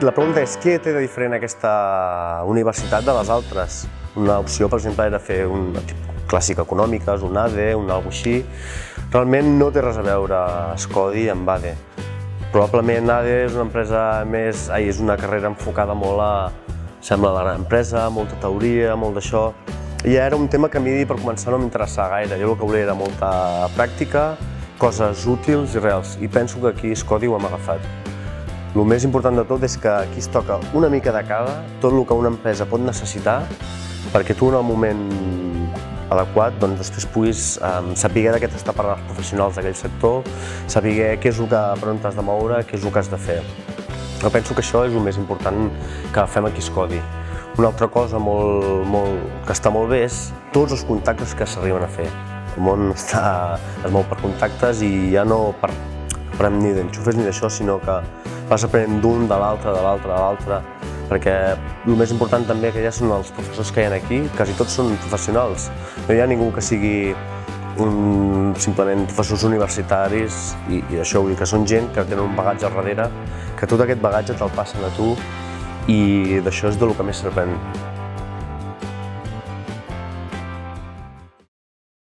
la pregunta és què té de diferent aquesta universitat de les altres? Una opció, per exemple, era fer un clàssic econòmiques, un ADE, un alguna així. Realment no té res a veure Scodi amb ADE. Probablement ADE és una empresa més, és una carrera enfocada molt a, sembla, la gran empresa, molta teoria, molt d'això. I era un tema que a mi per començar no m'interessava gaire. Jo el que volia era molta pràctica, coses útils i reals. I penso que aquí Scodi ho hem agafat. El més important de tot és que aquí es toca una mica de cada, tot el que una empresa pot necessitar, perquè tu en el moment adequat després puguis saber de què t'està parlant els professionals d'aquell sector, saber què és per on t'has de moure, què és el que has de fer. Jo penso que això és el més important que fem aquí a Scodi. Una altra cosa que està molt bé és tots els contactes que s'arriben a fer. El món es mou per contactes i ja no parlem ni d'enxufes ni d'això, sinó que vas aprenent d'un, de l'altre, perquè el més important també que ja són els professors que hi ha aquí, quasi tots són professionals. No hi ha ningú que sigui simplement professors universitaris i això vull dir que són gent que tenen un bagatge al darrere, que tot aquest bagatge te'l passen a tu i d'això és del que més s'aprèn.